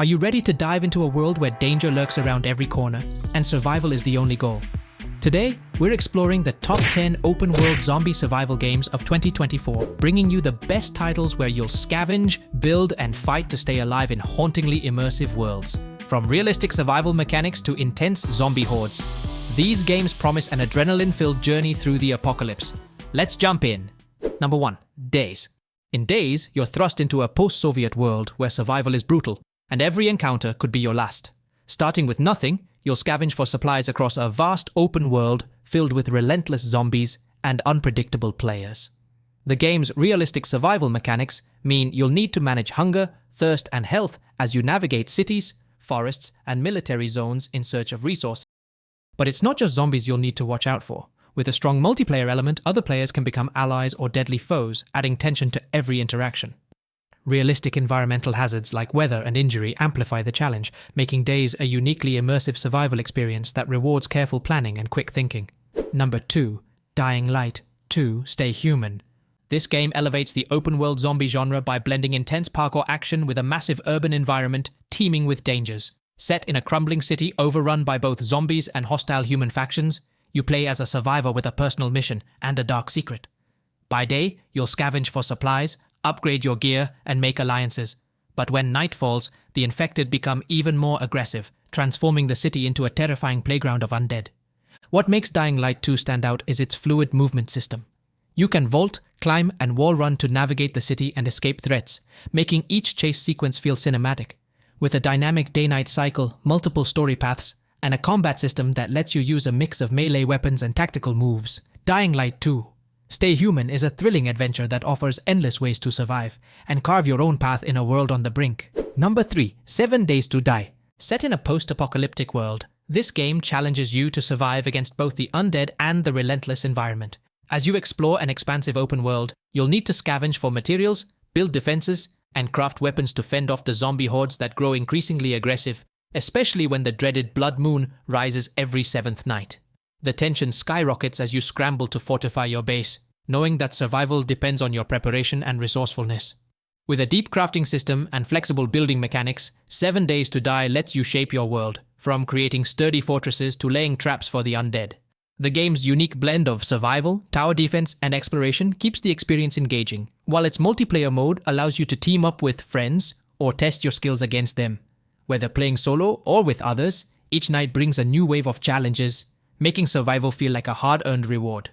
Are you ready to dive into a world where danger lurks around every corner and survival is the only goal? Today, we're exploring the top 10 open-world zombie survival games of 2024, bringing you the best titles where you'll scavenge, build, and fight to stay alive in hauntingly immersive worlds. From realistic survival mechanics to intense zombie hordes, these games promise an adrenaline-filled journey through the apocalypse. Let's jump in. Number 1. DayZ. In DayZ, you're thrust into a post-Soviet world where survival is brutal, and every encounter could be your last. Starting with nothing, you'll scavenge for supplies across a vast open world filled with relentless zombies and unpredictable players. The game's realistic survival mechanics mean you'll need to manage hunger, thirst, and health as you navigate cities, forests, and military zones in search of resources. But it's not just zombies you'll need to watch out for. With a strong multiplayer element, other players can become allies or deadly foes, adding tension to every interaction. Realistic environmental hazards like weather and injury amplify the challenge, making DayZ a uniquely immersive survival experience that rewards careful planning and quick thinking. Number 2. Dying Light 2: Stay Human. This game elevates the open-world zombie genre by blending intense parkour action with a massive urban environment teeming with dangers. Set in a crumbling city overrun by both zombies and hostile human factions, you play as a survivor with a personal mission and a dark secret. By day, you'll scavenge for supplies, upgrade your gear, and make alliances. But when night falls, the infected become even more aggressive, transforming the city into a terrifying playground of undead. What makes Dying Light 2 stand out is its fluid movement system. You can vault, climb, and wall run to navigate the city and escape threats, making each chase sequence feel cinematic. With a dynamic day-night cycle, multiple story paths, and a combat system that lets you use a mix of melee weapons and tactical moves, Dying Light 2: Stay Human is a thrilling adventure that offers endless ways to survive and carve your own path in a world on the brink. Number 3. 7 Days to Die. Set in a post-apocalyptic world, this game challenges you to survive against both the undead and the relentless environment. As you explore an expansive open world, you'll need to scavenge for materials, build defenses, and craft weapons to fend off the zombie hordes that grow increasingly aggressive, especially when the dreaded blood moon rises every 7th night. The tension skyrockets as you scramble to fortify your base, knowing that survival depends on your preparation and resourcefulness. With a deep crafting system and flexible building mechanics, 7 Days to Die lets you shape your world, from creating sturdy fortresses to laying traps for the undead. The game's unique blend of survival, tower defense, and exploration keeps the experience engaging, while its multiplayer mode allows you to team up with friends or test your skills against them. Whether playing solo or with others, each night brings a new wave of challenges, making survival feel like a hard-earned reward.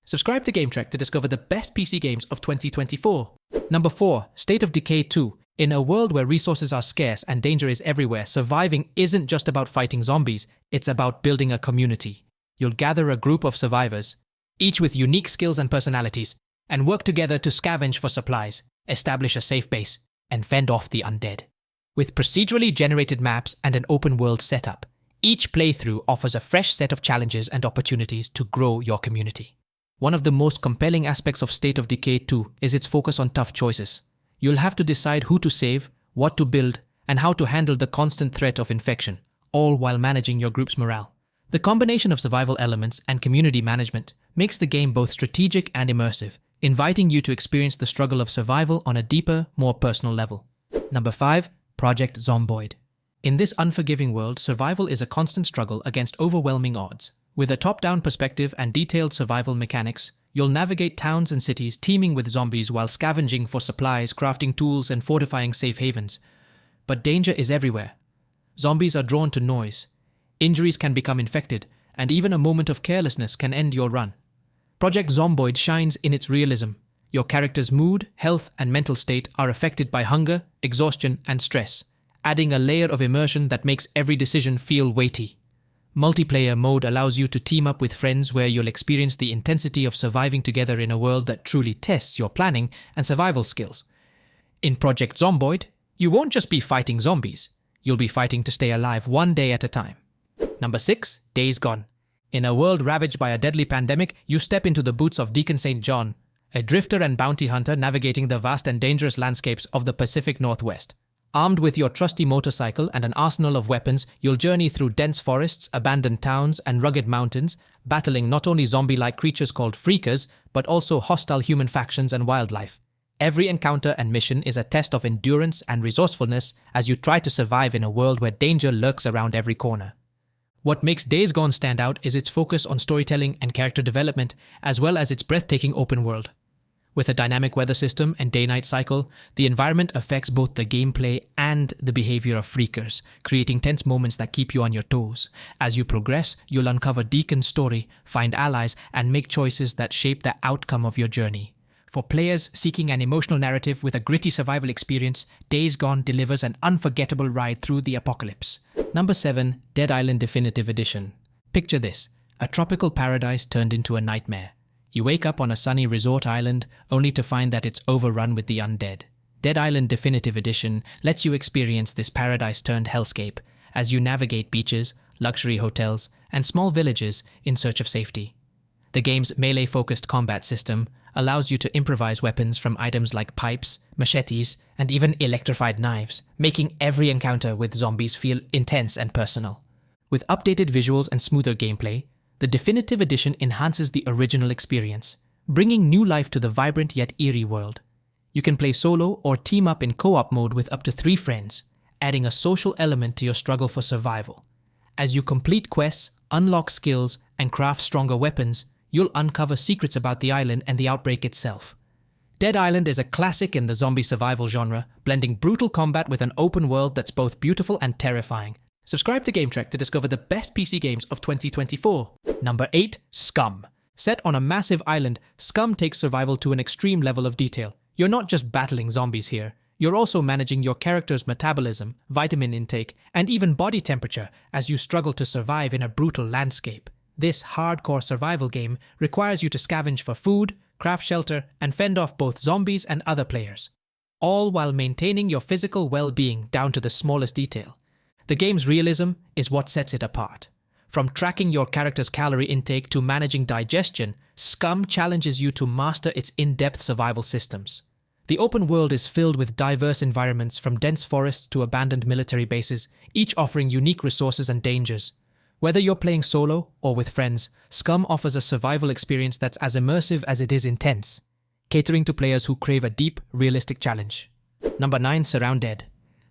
Subscribe to GameTrek to discover the best PC games of 2024. Number 4. State of Decay 2. In a world where resources are scarce and danger is everywhere, surviving isn't just about fighting zombies, it's about building a community. You'll gather a group of survivors, each with unique skills and personalities, and work together to scavenge for supplies, establish a safe base, and fend off the undead. With procedurally generated maps and an open-world setup, each playthrough offers a fresh set of challenges and opportunities to grow your community. One of the most compelling aspects of State of Decay 2 is its focus on tough choices. You'll have to decide who to save, what to build, and how to handle the constant threat of infection, all while managing your group's morale. The combination of survival elements and community management makes the game both strategic and immersive, inviting you to experience the struggle of survival on a deeper, more personal level. Number 5. Project Zomboid. In this unforgiving world, survival is a constant struggle against overwhelming odds. With a top-down perspective and detailed survival mechanics, you'll navigate towns and cities teeming with zombies while scavenging for supplies, crafting tools, and fortifying safe havens. But danger is everywhere. Zombies are drawn to noise. Injuries can become infected, and even a moment of carelessness can end your run. Project Zomboid shines in its realism. Your character's mood, health, and mental state are affected by hunger, exhaustion, and stress, adding a layer of immersion that makes every decision feel weighty. Multiplayer mode allows you to team up with friends where you'll experience the intensity of surviving together in a world that truly tests your planning and survival skills. In Project Zomboid, you won't just be fighting zombies, you'll be fighting to stay alive one day at a time. Number 6. Days Gone. In a world ravaged by a deadly pandemic, you step into the boots of Deacon St. John, a drifter and bounty hunter navigating the vast and dangerous landscapes of the Pacific Northwest. Armed with your trusty motorcycle and an arsenal of weapons, you'll journey through dense forests, abandoned towns, and rugged mountains, battling not only zombie-like creatures called freakers, but also hostile human factions and wildlife. Every encounter and mission is a test of endurance and resourcefulness as you try to survive in a world where danger lurks around every corner. What makes Days Gone stand out is its focus on storytelling and character development, as well as its breathtaking open world. With a dynamic weather system and day-night cycle, the environment affects both the gameplay and the behavior of freakers, creating tense moments that keep you on your toes. As you progress, you'll uncover Deacon's story, find allies, and make choices that shape the outcome of your journey. For players seeking an emotional narrative with a gritty survival experience, Days Gone delivers an unforgettable ride through the apocalypse. Number 7. Dead Island Definitive Edition. Picture this: a tropical paradise turned into a nightmare. You wake up on a sunny resort island only to find that it's overrun with the undead. Dead Island Definitive Edition lets you experience this paradise-turned hellscape as you navigate beaches, luxury hotels, and small villages in search of safety. The game's melee-focused combat system allows you to improvise weapons from items like pipes, machetes, and even electrified knives, making every encounter with zombies feel intense and personal. With updated visuals and smoother gameplay, the Definitive Edition enhances the original experience, bringing new life to the vibrant yet eerie world. You can play solo or team up in co-op mode with up to 3 friends, adding a social element to your struggle for survival. As you complete quests, unlock skills, and craft stronger weapons, you'll uncover secrets about the island and the outbreak itself. Dead Island is a classic in the zombie survival genre, blending brutal combat with an open world that's both beautiful and terrifying. Subscribe to GameTrek to discover the best PC games of 2024. Number 8. SCUM. Set on a massive island, SCUM takes survival to an extreme level of detail. You're not just battling zombies here, you're also managing your character's metabolism, vitamin intake, and even body temperature as you struggle to survive in a brutal landscape. This hardcore survival game requires you to scavenge for food, craft shelter, and fend off both zombies and other players, all while maintaining your physical well-being down to the smallest detail. The game's realism is what sets it apart. From tracking your character's calorie intake to managing digestion, SCUM challenges you to master its in-depth survival systems. The open world is filled with diverse environments, from dense forests to abandoned military bases, each offering unique resources and dangers. Whether you're playing solo or with friends, SCUM offers a survival experience that's as immersive as it is intense, catering to players who crave a deep, realistic challenge. Number 9. SurrounDead.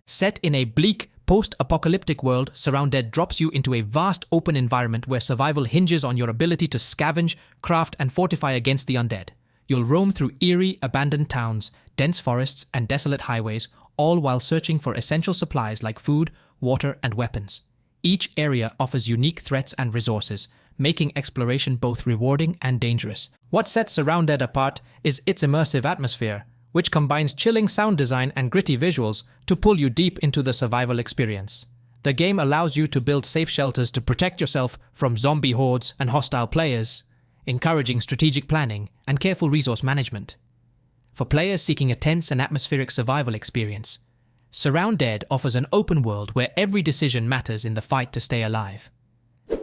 Set in a bleak, post-apocalyptic world, SurrounDead drops you into a vast open environment where survival hinges on your ability to scavenge, craft, and fortify against the undead. You'll roam through eerie, abandoned towns, dense forests, and desolate highways, all while searching for essential supplies like food, water, and weapons. Each area offers unique threats and resources, making exploration both rewarding and dangerous. What sets SurrounDead apart is its immersive atmosphere, which combines chilling sound design and gritty visuals to pull you deep into the survival experience. The game allows you to build safe shelters to protect yourself from zombie hordes and hostile players, encouraging strategic planning and careful resource management. For players seeking a tense and atmospheric survival experience, SurrounDead offers an open world where every decision matters in the fight to stay alive.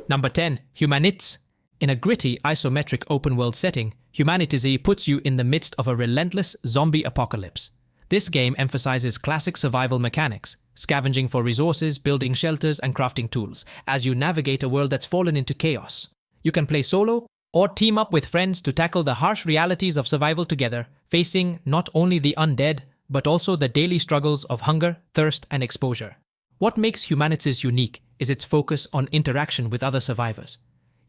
Number 10. HumanitZ. In a gritty, isometric open-world setting, HumanitZ puts you in the midst of a relentless zombie apocalypse. This game emphasizes classic survival mechanics, scavenging for resources, building shelters, and crafting tools, as you navigate a world that's fallen into chaos. You can play solo or team up with friends to tackle the harsh realities of survival together, facing not only the undead, but also the daily struggles of hunger, thirst, and exposure. What makes HumanitZ unique is its focus on interaction with other survivors.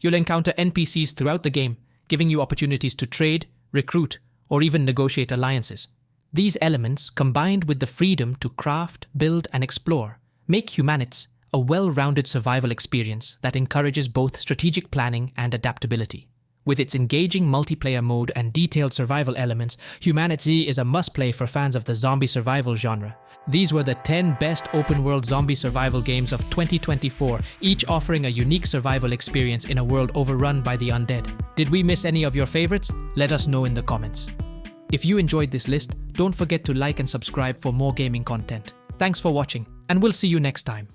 You'll encounter NPCs throughout the game, giving you opportunities to trade, recruit, or even negotiate alliances. These elements, combined with the freedom to craft, build, and explore, make HumanitZ a well-rounded survival experience that encourages both strategic planning and adaptability. With its engaging multiplayer mode and detailed survival elements, HumanitZ is a must-play for fans of the zombie survival genre. These were the 10 best open-world zombie survival games of 2024, each offering a unique survival experience in a world overrun by the undead. Did we miss any of your favorites? Let us know in the comments. If you enjoyed this list, don't forget to like and subscribe for more gaming content. Thanks for watching, and we'll see you next time.